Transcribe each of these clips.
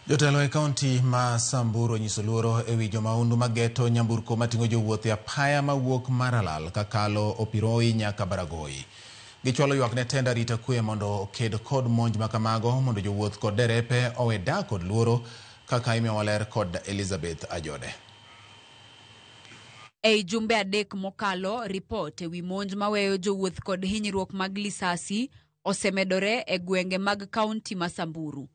Jotelo e kaunti ma Samburu nyiso luoro ewi jomaundu mageto nyamburko mating'o jowuoth e apaya mawuok Maralal kakalo Opiroi nyaka Baragoi. Gichwalo ywak ne tend arita kwe mondo oked kod monj makamago mondo jowuoth kod derepe owe dak kod luoro, kaka imiyo waler kod Elizabeth Ajode. Ei jumbe adek mokalo, ripot ewi monj maweyo jowuoth kod hinyruok mag lisasi osemedore e gwenge mag kaunti ma Samburu.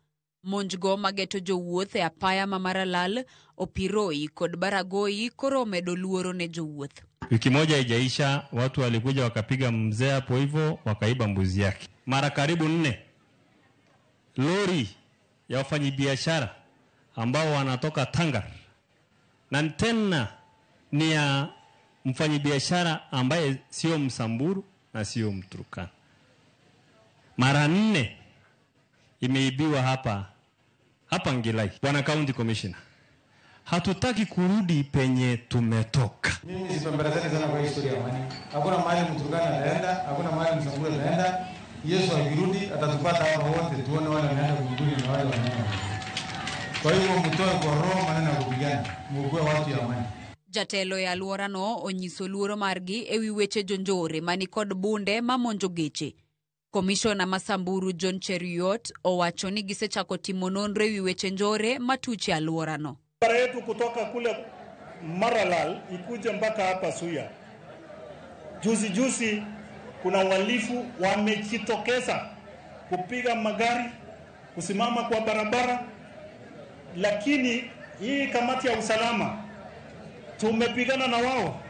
Monjgo mageto jowuoth e apaya ma Maralal, Opiroi kod Baragoi koro medo luoro ne jowuoth. Wiki moja haijaisha, watu walikuja wakapiga mzee hapo hivyo, wakaiba mbuzi yake. Mara karibu 4 lori ya wafanyabiashara ambao wanatoka Tangar, na tena ni ya mfanyabiashara ambaye sio Msamburu na sio Mturkana. Mara 4 imeibiwa hapa Ngilai. Bwana County Commissioner, hatutaki kurudi penye tumetoka. Mimi sipembelezani sana kwa historia ya amani. Hakuna mahali Mturkana anaenda, hakuna mahali Msamburu anaenda. Yesu akirudi atatupata hapa wote, tuone wale wanaenda kuhubiri na wale wanaenda. Kwa hiyo mtoe kwa roho maneno ya kupigana, mukue watu ya amani. Jatelo ya alworano onyiso luoro margi ewi weche jonjore mani kod bunde mamonjo geche. Komishona ma Samburu John Cheruiyot owacho ni gisechako timo nonro ewi weche njore matuche alworano. Bara yetu kutoka kule Maralal ikuje mpaka hapa Suya. Juzi kuna walifu wamejitokeza kupiga magari, kusimama kwa barabara, lakini hii kamati ya usalama tumepigana na wao.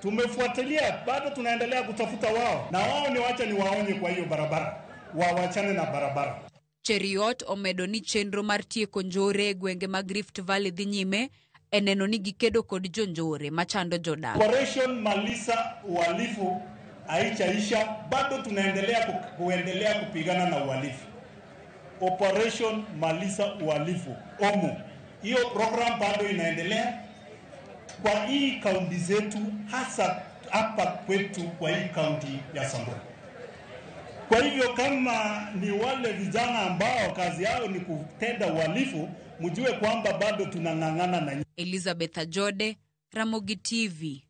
Tumefuatilia, bado tunaendelea kutafuta wao. Na wao ni wacha ni waonye kwa hiyo barabara. Wawachane na barabara. Cheruiyot omedo ni chenro mar tieko njore e gwenge mag Rift Valley dhi nyime eneno ni gikedo kod jonjore machando jodak. Operation Malisa uhalifu haijaisha, bado tunaendelea kupigana na uhalifu. Operation Malisa uhalifu OMO. Hiyo program bado inaendelea kwa hii kaunti zetu, hasa hapa kwetu kwa hii kaunti ya Samburu. Kwa hivyo kama ni wale vijana ambao kazi yao ni kutenda uhalifu, mjue kwamba bado tunang'ang'ana na. Elizabeth Ajode, Ramogi TV.